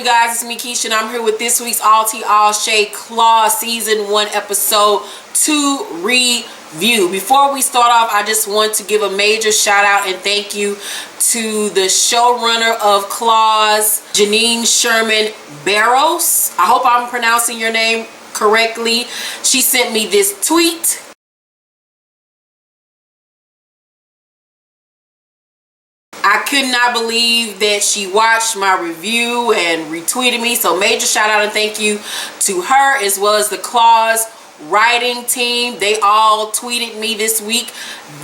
guys, it's me Keisha and I'm here with this week's All Tea All Shade Claw Season 1 Episode 2 review. Before we start off, I just want to give a major shout out and thank you to the showrunner of Claws, Janine Sherman Barros. I hope I'm pronouncing your name correctly. She sent me this tweet. I could not believe that she watched my review and retweeted me, so major shout out and thank you to her, as well as the Claws writing team. They all tweeted me this week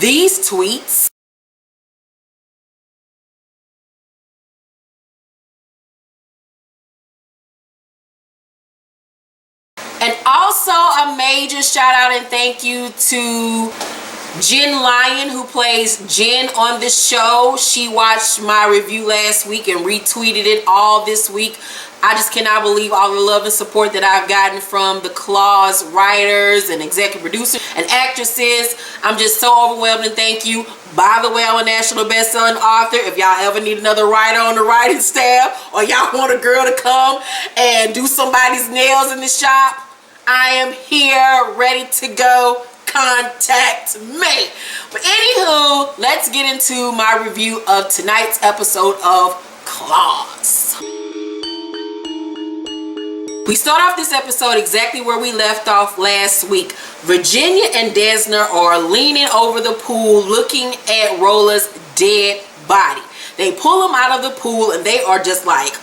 these tweets. And also a major shout out and thank you to Jen Lyon, who plays Jen on the show. She watched my review last week and retweeted it all this week. I just cannot believe all the love and support that I've gotten from the Claws writers and executive producers and actresses. I'm just so overwhelmed and thank you. By the way, I'm a national best-selling author. If y'all ever need another writer on the writing staff, or y'all want a girl to come and do somebody's nails in the shop, I am here, ready to go. Contact me. But anywho, let's get into my review of tonight's episode of Claws. We start off this episode exactly where we left off last week. Virginia and Desna are leaning over the pool looking at Rola's dead body. They pull him out of the pool and they are just like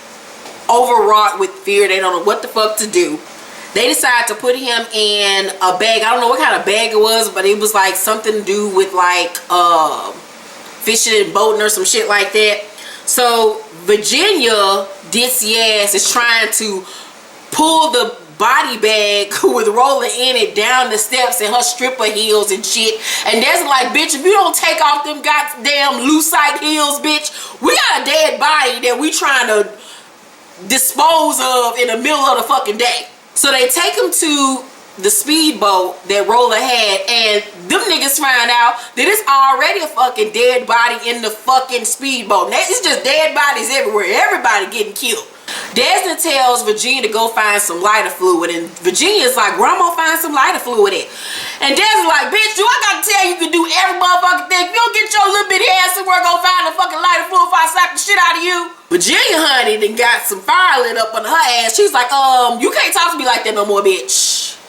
overwrought with fear. They don't know what the fuck to do. They decide to put him in a bag. I don't know what kind of bag it was, but it was like something to do with like fishing and boating or some shit like that. So Virginia, Dixie ass, is trying to pull the body bag with Rolla in it down the steps in her stripper heels and shit. And that's like, bitch, if you don't take off them goddamn lucite heels, bitch, we got a dead body that we trying to dispose of in the middle of the fucking day. So they take him to the speedboat that Rolla had, and them niggas find out that it's already a fucking dead body in the fucking speedboat. It's just dead bodies everywhere. Everybody getting killed. Desna tells Virginia to go find some lighter fluid, and Virginia's like, where I'm gonna find some lighter fluid at? And Desna's like, bitch, do I gotta tell you can do every motherfucking thing? If you don't get your little bitty ass somewhere, go find a fucking lighter fluid before I slap the shit out of you. Virginia, honey, then got some fire lit up under her ass. She's like, you can't talk to me like that no more, bitch.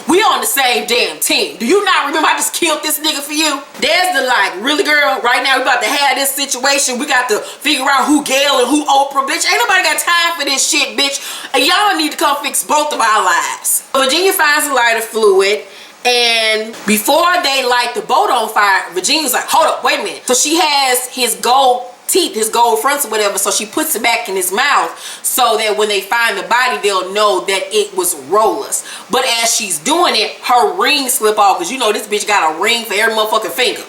We on the same damn team. Do you not remember I just killed this nigga for you? Desna like, really girl, right now we about to have this situation. We got to figure out who Gail and who Oprah, bitch. Ain't nobody got time for this shit, bitch. And y'all need to come fix both of our lives. Virginia finds a lighter fluid, and before they light the boat on fire, Virginia's like, hold up, wait a minute. So she has his gold teeth, his gold fronts or whatever, so she puts it back in his mouth so that when they find the body, they'll know that it was Rolla's. But as she's doing it, her ring slip off, because you know this bitch got a ring for every motherfucking finger,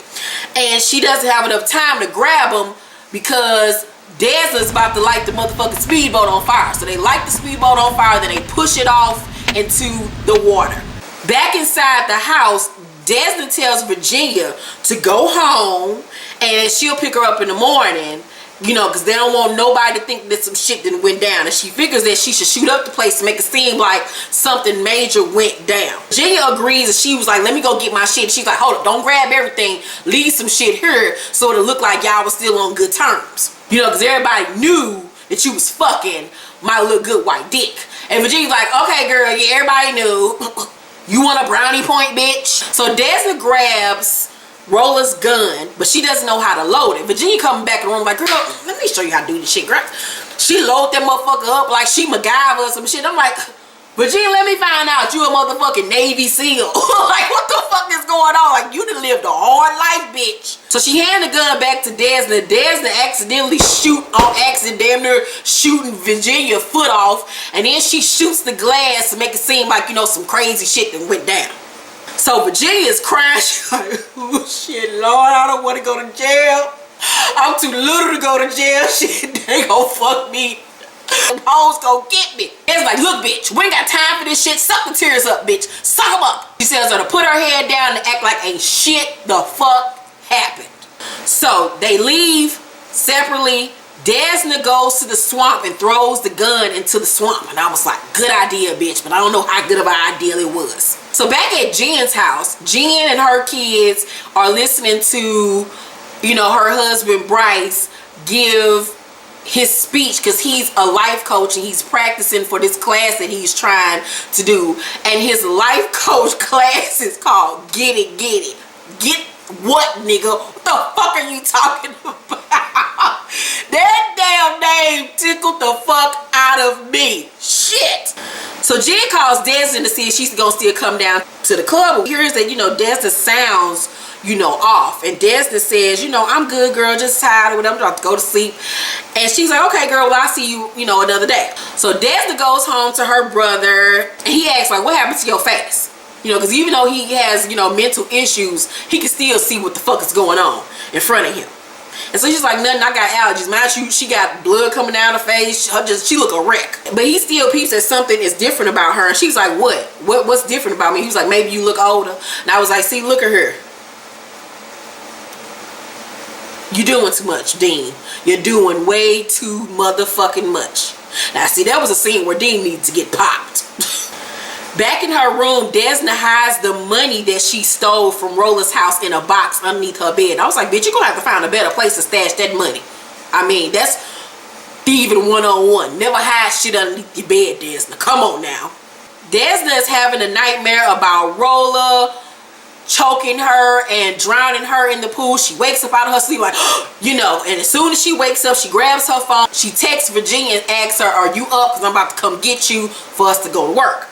and she doesn't have enough time to grab him because Desna's about to light the motherfucking speedboat on fire. So they light the speedboat on fire, then they push it off into the water. Back inside the house, Desna tells Virginia to go home and she'll pick her up in the morning, you know, because they don't want nobody to think that some shit done went down. And she figures that she should shoot up the place to make it seem like something major went down. Virginia agrees, and she was like, let me go get my shit. She's like, hold up, don't grab everything, leave some shit here so it'll look like y'all was still on good terms. You know, because everybody knew that you was fucking my little good white dick. And Virginia's like, okay girl, yeah, everybody knew. You want a brownie point, bitch? So Desna grabs Rolla's gun, but she doesn't know how to load it. Virginia coming back in the room like, girl, let me show you how to do this shit, girl. She load that motherfucker up like she MacGyver or some shit. I'm like, Virginia, let me find out you a motherfucking Navy SEAL. Like, what the fuck is going on? Like, you done lived a hard life, bitch. So she hand the gun back to Desna. Desna accidentally on accident, damn near shooting Virginia's foot off. And then she shoots the glass to make it seem like, you know, some crazy shit that went down. So Virginia's crying. She's like, oh shit, Lord, I don't want to go to jail. I'm too little to go to jail. Shit, they gon' fuck me. The hoes gon' get me. It's like, look, bitch, we ain't got time for this shit. Suck the tears up, bitch. Suck them up. She tells her to put her head down and act like ain't shit the fuck happened. So they leave separately. Desna goes to the swamp and throws the gun into the swamp. And I was like, good idea, bitch. But I don't know how good of an idea it was. So back at Jen's house, Jen and her kids are listening to, you know, her husband Bryce give his speech, because he's a life coach and he's practicing for this class that he's trying to do. And his life coach class is called Get It, Get It. Get what, nigga? What the fuck are you talking about? That damn name tickled the fuck out of me. Shit. So Jen calls Desna to see if she's gonna still come down to the club. Here's that, you know, Desna sounds, you know, off. And Desna says, you know, I'm good, girl, just tired or whatever, I'm about to go to sleep. And she's like, okay, girl, well, I'll see you, you know, another day. So Desna goes home to her brother and he asks, like, what happened to your face? You know, because even though he has, you know, mental issues, he can still see what the fuck is going on in front of him. And so she's like, nothing, I got allergies. Mind you, she got blood coming down her face. She look a wreck. But he still peeps that something is different about her. And she's like, what? What's different about me? He was like, maybe you look older. And I was like, see, look at her. You're doing too much, Dean. You're doing way too motherfucking much. Now, see, that was a scene where Dean needs to get popped. Back in her room, Desna hides the money that she stole from Rola's house in a box underneath her bed. I was like, bitch, you're gonna have to find a better place to stash that money. I mean, that's thieving 101. Never hide shit underneath your bed, Desna. Come on now. Desna is having a nightmare about Rola choking her and drowning her in the pool. She wakes up out of her sleep like, you know, and as soon as she wakes up, she grabs her phone. She texts Virginia and asks her, are you up? Because I'm about to come get you for us to go to work.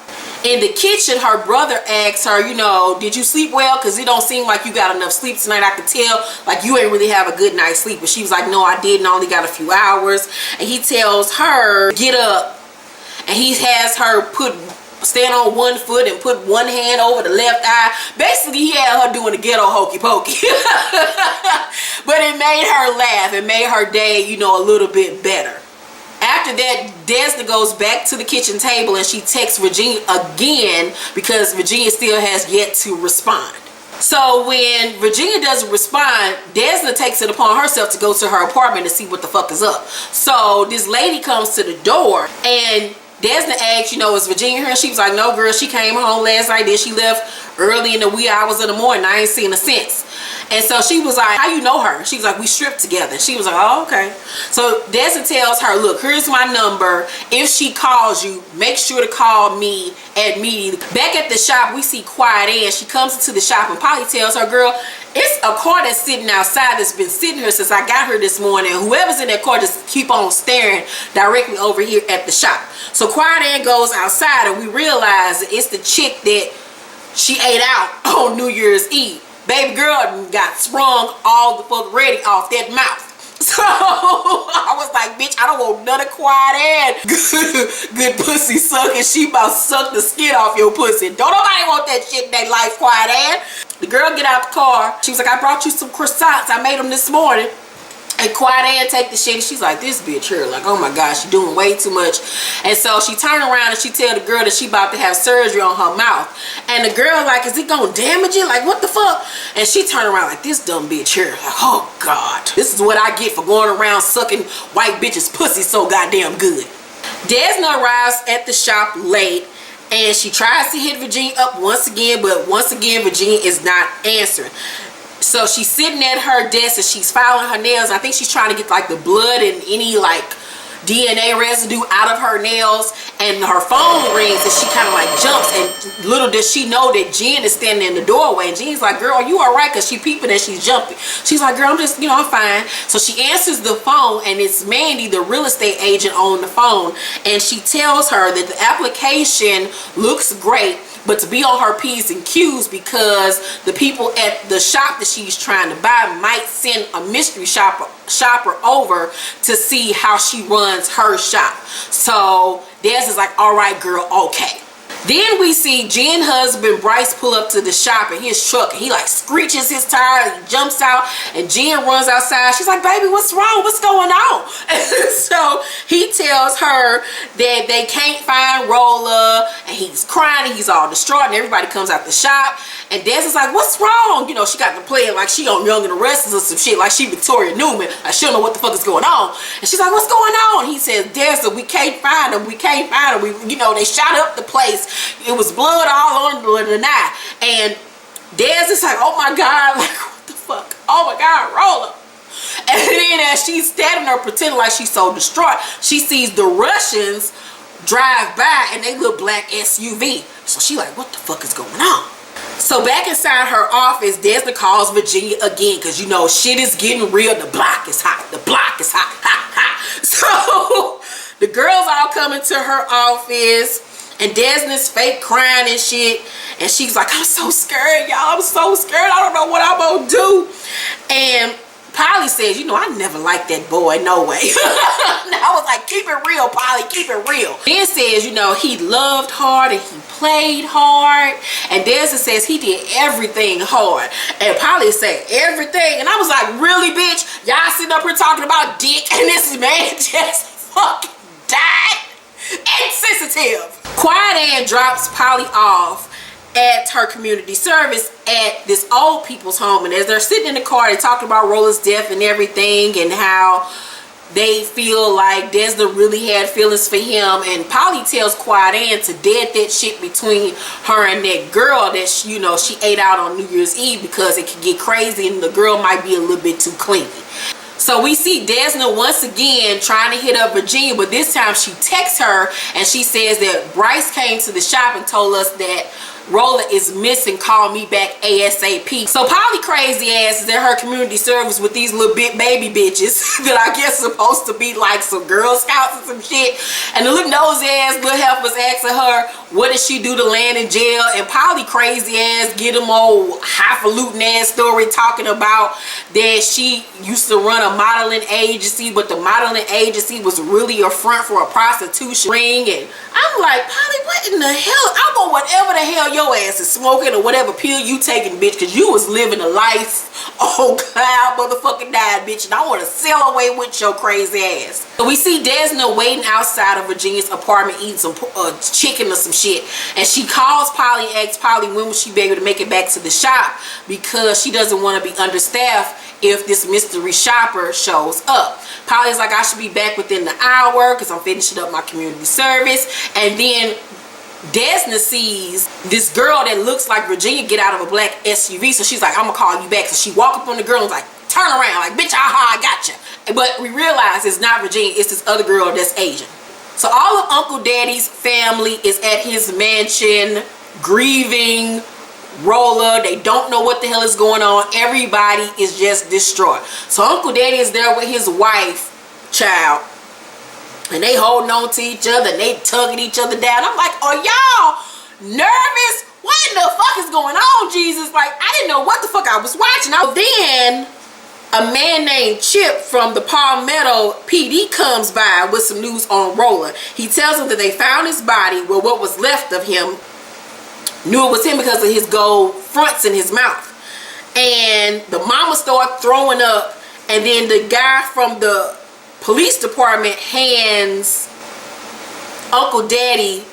In the kitchen, her brother asks her, you know, did you sleep well? Because it don't seem like you got enough sleep tonight. I could tell, like, you ain't really have a good night's sleep. But she was like, no, I didn't. I only got a few hours. And he tells her, get up. And he has her stand on one foot and put one hand over the left eye. Basically, he had her doing the ghetto hokey pokey. But it made her laugh. It made her day, you know, a little bit better. After that, Desna goes back to the kitchen table and she texts Virginia again because Virginia still has yet to respond. So when Virginia doesn't respond, Desna takes it upon herself to go to her apartment to see what the fuck is up. So this lady comes to the door and Desna asks, you know, is Virginia here? She was like, no, girl, she came home last night. Then she left early in the wee hours of the morning. I ain't seen her since. And so she was like, how you know her? She was like, we stripped together. She was like, oh, okay. So Desna tells her, look, here's my number. If she calls you, make sure to call me at meeting. Back at the shop, we see Quiet Ann. She comes into the shop and Polly tells her, girl, it's a car that's sitting outside that's been sitting here since I got here this morning. Whoever's in that car just keep on staring directly over here at the shop. So Quiet Ann goes outside and we realize it's the chick that she ate out on New Year's Eve. Baby girl got sprung all the fuck ready off that mouth. So I was like, bitch, I don't want none of Quiet Ann. Good pussy sucking. She about to suck the skin off your pussy. Don't nobody want that shit in their life, Quiet Ann. The girl get out the car. She was like, I brought you some croissants. I made them this morning. And Quiet Ann take the shit and she's like, this bitch here, like, oh my gosh, she doing way too much. And so she turned around and she tell the girl that she about to have surgery on her mouth. And the girl like, is it gonna damage it? Like, what the fuck? And she turned around like, this dumb bitch here, like, oh God, this is what I get for going around sucking white bitches' pussy so goddamn good. Desna arrives at the shop late and she tries to hit Virginia up once again, but once again, Virginia is not answering. So she's sitting at her desk and she's filing her nails. I think she's trying to get like the blood and any like DNA residue out of her nails. And her phone rings and she kind of like jumps. And little does she know that Jen is standing in the doorway. And Jen's like, girl, are you all right? Because she peeping and she's jumping. She's like, girl, I'm just, you know, I'm fine. So she answers the phone and it's Mandy, the real estate agent, on the phone. And she tells her that the application looks great, but to be on her P's and Q's because the people at the shop that she's trying to buy might send a mystery shopper over to see how she runs her shop. So Des is like, all right, girl, okay. Then we see Jen husband Bryce pull up to the shop in his truck, and he like screeches his tire, he jumps out, and Jen runs outside. She's like, baby, what's wrong? What's going on? And so he tells her that they can't find Roller, and he's crying, and he's all distraught, and everybody comes out the shop, and Des is like, what's wrong? You know, she got to play it like she on Young and the Restless or some shit, like she Victoria Newman, like she don't know what the fuck is going on. And she's like, what's going on? And he says, Des, we can't find him, we can't find him. We, you know, they shot up the place. It was blood all on the night. And Des is like, oh my God, like what the fuck? Oh my God, Roller. And then as she's standing there pretending like she's so distraught, she sees the Russians drive by and they look black SUV. So she like, what the fuck is going on? So back inside her office, Desna calls Virginia again because, you know, shit is getting real. The block is hot. The block is hot. Hot, hot. So the girls all come into her office, and Desna's fake crying and shit. And she's like, I'm so scared, y'all. I'm so scared. I don't know what I'm going to do. And Polly says, you know, I never liked that boy. No way. And I was like, keep it real, Polly. Keep it real. Ben says, you know, he loved hard and he played hard. And Desna says he did everything hard. And Polly said, everything. And I was like, really, bitch? Y'all sitting up here talking about dick and this man just fucking died? Insensitive. Quiet Ann drops Polly off at her community service at this old people's home, and as they're sitting in the car, they talking about Roller's death and everything, and how they feel like Desna really had feelings for him. And Polly tells Quiet Ann to dead that shit between her and that girl that she, you know, she ate out on New Year's Eve, because it could get crazy and the girl might be a little bit too clingy. So we see Desna once again trying to hit up Virginia, but this time she texts her and she says that Bryce came to the shop and told us that Roller is missing, call me back ASAP. So Polly crazy ass is at her community service with these little baby bitches that I guess supposed to be like some Girl Scouts and some shit. And the little nosy ass little helpers asking her, what did she do to land in jail? And Polly crazy ass get them old highfalutin ass story talking about that she used to run a modeling agency, but the modeling agency was really a front for a prostitution ring. And I'm like, Polly, what in the hell? I want whatever the hell your ass is smoking or whatever pill you taking, bitch, because you was living a life. Oh God, motherfucking died, bitch, and I want to sail away with your crazy ass. So we see Desna waiting outside of Virginia's apartment eating some chicken or some shit, and she calls Polly and asks Polly when will she be able to make it back to the shop, because she doesn't want to be understaffed if this mystery shopper shows up. Polly's like, I should be back within the hour because I'm finishing up my community service. And then Desna sees this girl that looks like Virginia get out of a black SUV, so she's like, I'm gonna call you back. So she walk up on the girl and is like, turn around, like, bitch, aha, I got you. But we realize it's not Virginia, it's this other girl that's Asian. So all of Uncle Daddy's family is at his mansion grieving Roller. They don't know what the hell is going on. Everybody is just distraught. So Uncle Daddy is there with his wife, child, and they holding on to each other and they tugging each other down. I'm like, are y'all nervous? What in the fuck is going on, Jesus? Like, I didn't know what the fuck I was watching. Then a man named Chip from the Palmetto PD comes by with some news on Roller. He tells them that they found his body, well, what was left of him. Knew it was him because of his gold fronts in his mouth. And the mama started throwing up, and then the guy from the police department hands Uncle Daddy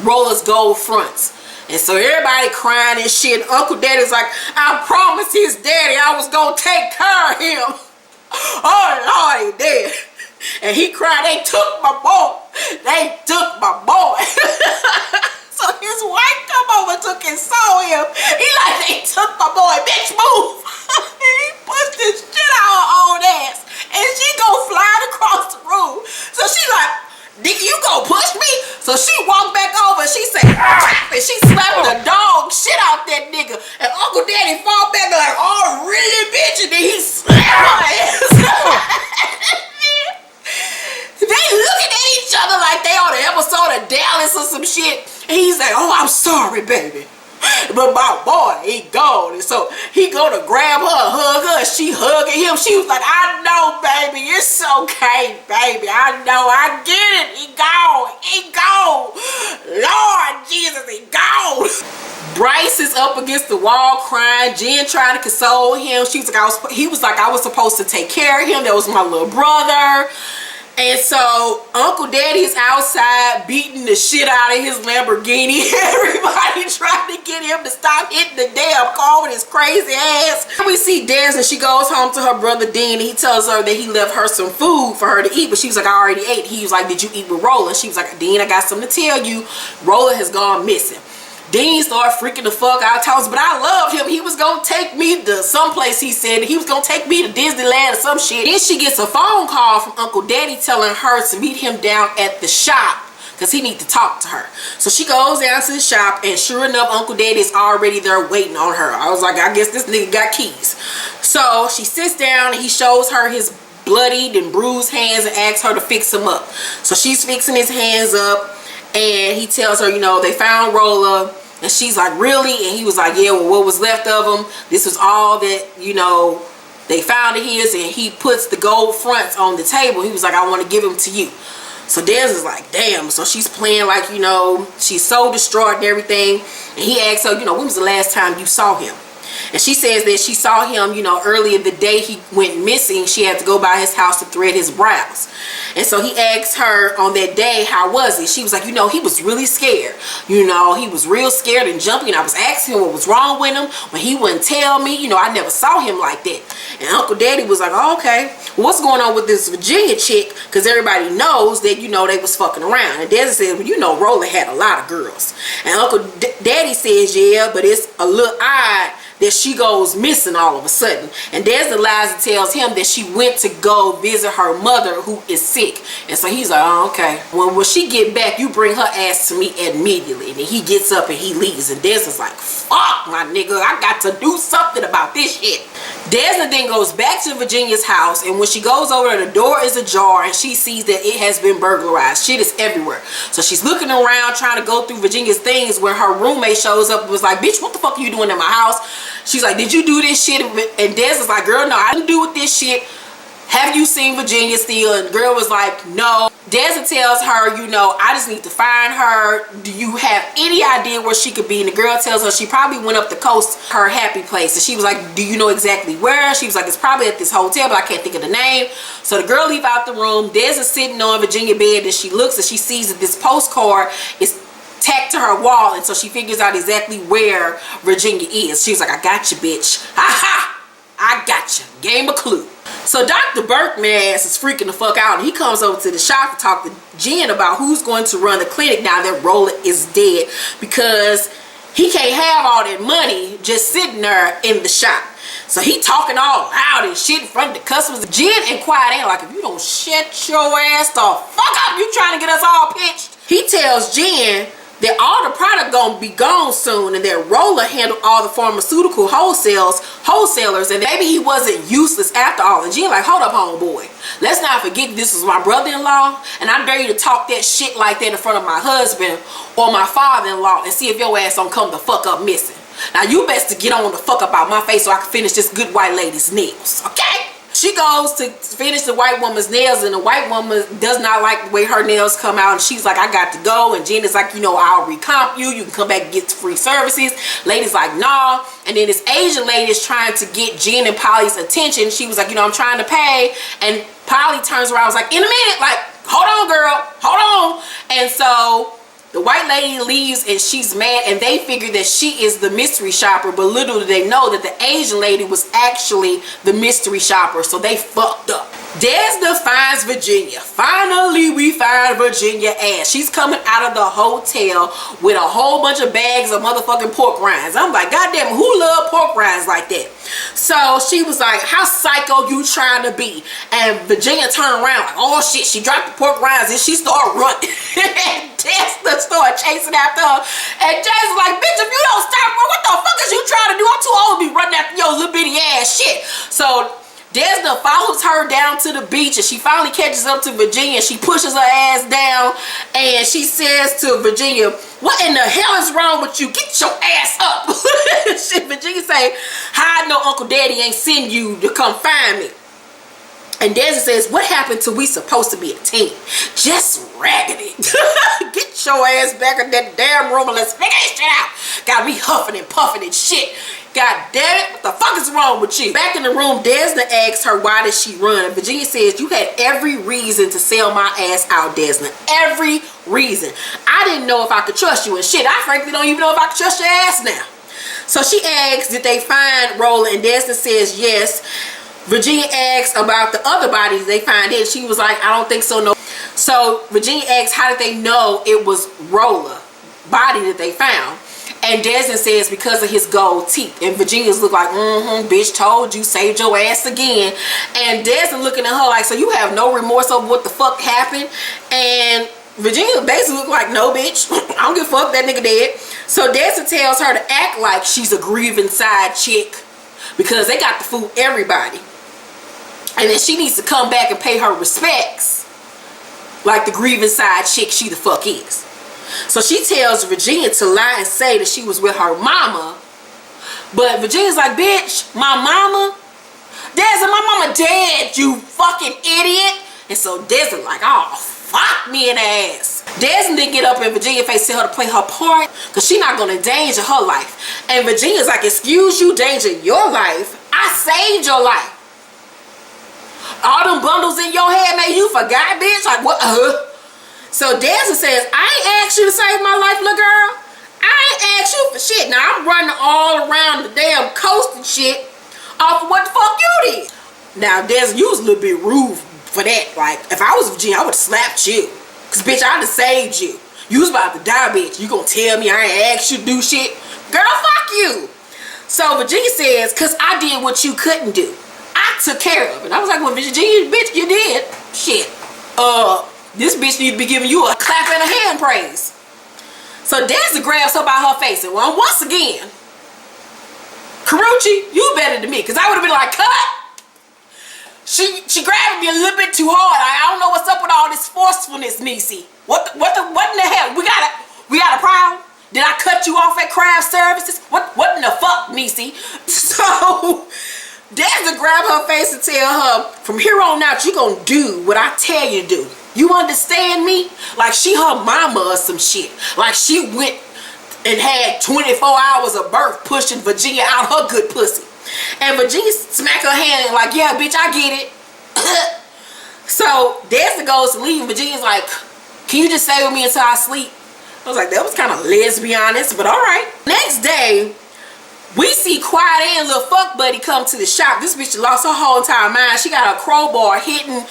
Roller's gold fronts. And so everybody crying and shit. Uncle Daddy's like, I promised his daddy I was gonna take care of him. Oh Lord, he dead. And he cried, they took my boy. They took my boy. So his wife come over, took and saw him. He like, they took my boy, bitch, move. And he pushed this shit out her own ass. And she go flying across the room. So she like, nigga, you gonna push me? So she walked back over and she said, and she slapped the dog shit out that nigga. And Uncle Daddy fall back like, oh, really, bitch? And then he slapped her ass. They looking at each other like they on an episode of Dallas or some shit. And he's like, oh, I'm sorry, baby. But my boy, he gone. And so he go to grab her, hug her. She hugging him. She was like, I know, baby. It's okay, baby. I know. I get it. He gone. He gone. Lord Jesus, he gone. Bryce is up against the wall crying. Jen trying to console him. He was like, I was supposed to take care of him. That was my little brother. And so Uncle Daddy's outside beating the shit out of his Lamborghini. Everybody trying to get him to stop hitting the damn car with his crazy ass. We see Desna. She goes home to her brother Dean. He tells her that he left her some food for her to eat, but she was like, I already ate. He was like, did you eat with Rolla? She was like, Dean, I got something to tell you. Rolla has gone missing. Dean started freaking the fuck out. But I loved him. He was gonna take me to someplace, he said. He was gonna take me to Disneyland or some shit. Then she gets a phone call from Uncle Daddy telling her to meet him down at the shop because he need to talk to her. So she goes down to the shop, and sure enough, Uncle Daddy's already there waiting on her. I was like, I guess this nigga got keys. So she sits down and he shows her his bloodied and bruised hands and asks her to fix him up. So she's fixing his hands up, and he tells her, you know, they found Rolla. And she's like, really? And he was like, yeah, well, what was left of him? This was all that, you know, they found of his. And he puts the gold fronts on the table. He was like, I want to give them to you. So Des is like, damn. So she's playing like, you know, she's so distraught and everything. And he asks her, you know, when was the last time you saw him? And she says that she saw him, you know, earlier the day he went missing. She had to go by his house to thread his brows. And so he asked her on that day, how was it? She was like, you know, he was really scared. You know, he was real scared and jumpy. And I was asking him what was wrong with him when he wouldn't tell me. You know, I never saw him like that. And Uncle Daddy was like, oh, okay. Well, what's going on with this Virginia chick? Because everybody knows that, you know, they was fucking around. And Desi said, well, you know, Rolla had a lot of girls. And Uncle Daddy says, yeah, but it's a little odd that she goes missing all of a sudden. And Desna lies and tells him that she went to go visit her mother who is sick. And so he's like, oh, okay. When she get back, you bring her ass to me immediately. And then he gets up and he leaves. And Desna's like, fuck, my nigga, I got to do something about this shit. Desna then goes back to Virginia's house, and when she goes over there, the door is ajar, and she sees that it has been burglarized. Shit is everywhere. So she's looking around trying to go through Virginia's things when her roommate shows up and was like, bitch, what the fuck are you doing in my house? She's like, did you do this shit? And Desna's like, girl, no, I didn't do with this shit. Have you seen Virginia still? And the girl was like, no. Desna tells her, you know, I just need to find her. Do you have any idea where she could be? And the girl tells her she probably went up the coast, her happy place. And she was like, do you know exactly where? She was like, it's probably at this hotel, but I can't think of the name. So the girl leave out the room. Desna's sitting on Virginia bed, and she looks and she sees that this postcard is tacked to her wall. And so she figures out exactly where Virginia is. She's like, I got you, bitch. Ha ha! I got you. Gave him a clue. So Dr. Berkman ass is freaking the fuck out, and he comes over to the shop to talk to Jen about who's going to run the clinic now that Rolla is dead, because he can't have all that money just sitting there in the shop. So he talking all loud and shit in front of the customers. Jen and Quiet ain't like, if you don't shut your ass the fuck up, you trying to get us all pitched. He tells Jen that all the product gonna be gone soon, and that Rolla handled all the pharmaceutical wholesalers, and maybe he wasn't useless after all. And Jen like, hold up, homeboy. Let's not forget this is my brother-in-law, and I dare you to talk that shit like that in front of my husband or my father-in-law and see if your ass don't come the fuck up missing. Now you best to get on the fuck up out my face so I can finish this good white lady's nails, okay? She goes to finish the white woman's nails, and the white woman does not like the way her nails come out, and she's like, I got to go. And Jen is like, you know, I'll recomp you. You can come back and get free services. Lady's like, nah. And then this Asian lady is trying to get Jen and Polly's attention. She was like, you know, I'm trying to pay. And Polly turns around, was like, in a minute, like, hold on, girl, hold on. And so the white lady leaves, and she's mad, and they figure that she is the mystery shopper, but little do they know that the Asian lady was actually the mystery shopper, so they fucked up. Desna finds Virginia. Finally, we find Virginia ass. She's coming out of the hotel with a whole bunch of bags of motherfucking pork rinds. I'm like, goddamn, who love pork rinds like that? So she was like, how psycho you trying to be? And Virginia turned around like, oh shit, she dropped the pork rinds and she started running. And Desna started chasing after her. And Jason's like, bitch, if you don't stop, what the fuck is you trying to do? I'm too old to be running after your little bitty ass shit. So Desna follows her down to the beach, and she finally catches up to Virginia. She pushes her ass down, and she says to Virginia, what in the hell is wrong with you? Get your ass up. Virginia say, how I know Uncle Daddy ain't send you to come find me? And Desna says, what happened to we supposed to be a team? Just raggedy. Get your ass back in that damn room and let's figure this shit out. Gotta be huffing and puffing and shit. God damn it, what the fuck is wrong with you? Back in the room, Desna asks her, why did she run? And Virginia says, you had every reason to sell my ass out, Desna. Every reason. I didn't know if I could trust you, and shit, I frankly don't even know if I can trust your ass now. So she asks, did they find Rolla? And Desna says yes. Virginia asks about the other bodies they find it. She was like, I don't think so, no. So Virginia asks, how did they know it was Rolla body that they found? And Desna says, because of his gold teeth. And Virginia's look like, bitch, told you, saved your ass again. And Desna looking at her like, so you have no remorse over what the fuck happened? And Virginia basically look like, no, bitch, I don't give a fuck, that nigga dead. So Desna tells her to act like she's a grieving side chick because they got to fool everybody. And then she needs to come back and pay her respects like the grieving side chick she the fuck is. So she tells Virginia to lie and say that she was with her mama. But Virginia's like, bitch, my mama? Desna, my mama dead, you fucking idiot. And so Desna like, oh, fuck me in the ass. Desna didn't get up in Virginia's face to tell her to play her part because she not going to endanger her life. And Virginia's like, excuse you, danger your life? I saved your life. All them bundles in your head, man, you forgot, bitch? Like, what? So Desna says, I ain't asked you to save my life, little girl. I ain't asked you for shit. Now, I'm running all around the damn coast and shit off of what the fuck you did. Now, Desna, you was a little bit rude for that. Like, if I was Virginia, I would have slapped you. Because, bitch, I would have saved you. You was about to die, bitch. You gonna tell me I ain't asked you to do shit? Girl, fuck you. So Virginia says, because I did what you couldn't do. I took care of it. I was like, well, Virginia, bitch, you did. Shit. This bitch need to be giving you a clap and a hand praise. So Desna grabs her by her face and once again, Karuchi, you better than me. Because I would have been like, cut. She grabbed me a little bit too hard. I don't know what's up with all this forcefulness, Niecy. What in the hell? We got a problem? Did I cut you off at craft services? What in the fuck, Niecy? So Desna grab her face and tell her, from here on out, you gonna do what I tell you to do. You understand me? Like she her mama or some shit. Like she went and had 24 hours of birth pushing Virginia out her good pussy. And Virginia smack her hand and like, yeah, bitch, I get it. So Desna goes to leave. Virginia's like, can you just stay with me until I sleep? I was like, that was kind of lesbianist, but all right. Next day, we see Quiet Ann, little fuck buddy, come to the shop. This bitch lost her whole entire mind. She got a crowbar hitting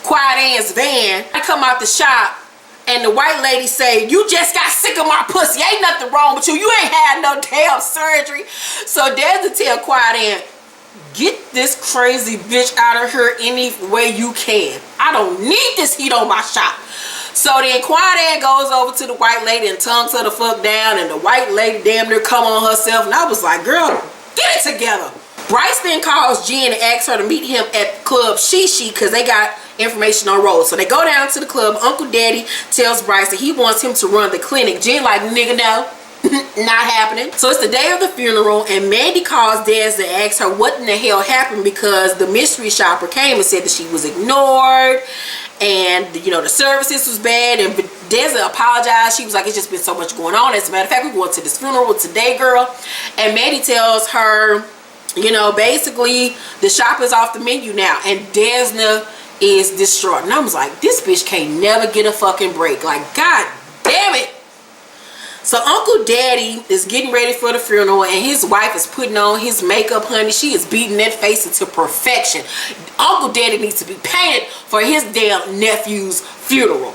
Quiet Ann's van. I come out the shop and the white lady say, you just got sick of my pussy. Ain't nothing wrong with you. You ain't had no damn surgery. So Desna tell Quiet Ann, get this crazy bitch out of here any way you can. I don't need this heat on my shop. So then Quiet Ann goes over to the white lady and tongues her the fuck down, and the white lady damn near come on herself. And I was like, girl, get it together. Bryce then calls Jen and asks her to meet him at Club Shishi because they got information on Rolla. So they go down to the club. Uncle Daddy tells Bryce that he wants him to run the clinic. Jen like, nigga, no. Not happening. So it's the day of the funeral and Mandy calls Desna and asks her what in the hell happened because the mystery shopper came and said that she was ignored and you know the services was bad, and Desna apologized. She was like, it's just been so much going on. As a matter of fact, we're going to this funeral today, girl. And Mandy tells her, you know, basically the shop is off the menu now, and Desna is distraught. And I was like, this bitch can't never get a fucking break. Like, god damn it. So Uncle Daddy is getting ready for the funeral and his wife is putting on his makeup, honey. She is beating that face into perfection. Uncle Daddy needs to be painted for his damn nephew's funeral.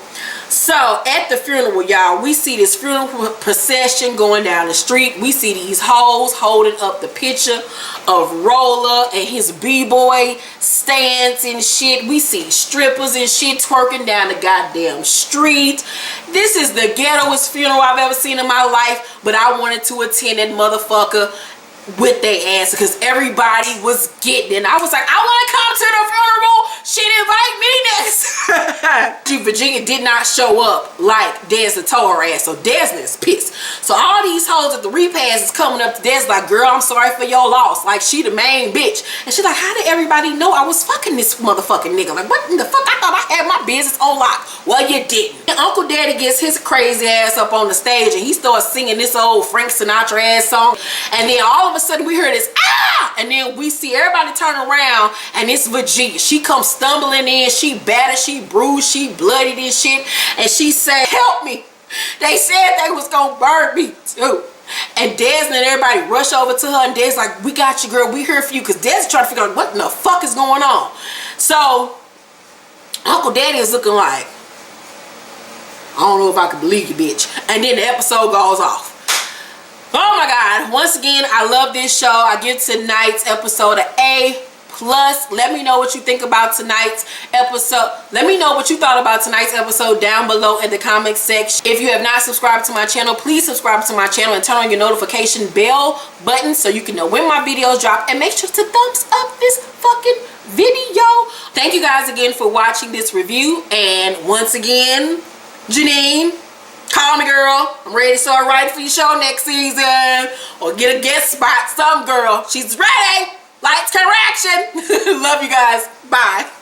So at the funeral, y'all, we see this funeral procession going down the street. We see these hoes holding up the picture of Rolla and his b-boy stands and shit. We see strippers and shit twerking down the goddamn street. This is the ghettoest funeral I've ever seen in my life, but I wanted to attend that motherfucker with their ass because everybody was getting it. And I was like, I want to come to the funeral. She didn't invite me next. Virginia did not show up like Desna told her ass. So Desna is pissed. So all these hoes at the repast is coming up to Desna like, girl, I'm sorry for your loss. Like, she the main bitch. And she's like, how did everybody know I was fucking this motherfucking nigga? Like, what in the fuck? I thought I had my business on lock. Well, you didn't. And Uncle Daddy gets his crazy ass up on the stage and he starts singing this old Frank Sinatra ass song. And then all of a sudden we hear this, ah! And then we see everybody turn around and it's Virginia. She comes stumbling in. She battered, she bruised, she bloodied and shit. And she said, help me. They said they was gonna burn me too. And Desna and everybody rush over to her and Desna's like, we got you, girl. We here for you. Because Desna trying to figure out what in the fuck is going on. So Uncle Daddy is looking like, I don't know if I can believe you, bitch. And then the episode goes off. Oh my God. Once again, I love this show. I give tonight's episode an A+. Let me know what you think about tonight's episode. Let me know what you thought about tonight's episode down below in the comment section. If you have not subscribed to my channel, please subscribe to my channel and turn on your notification bell button so you can know when my videos drop. And make sure to thumbs up this fucking video. Thank you guys again for watching this review. And once again, Janine, call me, girl. I'm ready to start writing for your show next season. Or get a guest spot. Some girl. She's ready. Lights, camera, action. Love you guys. Bye.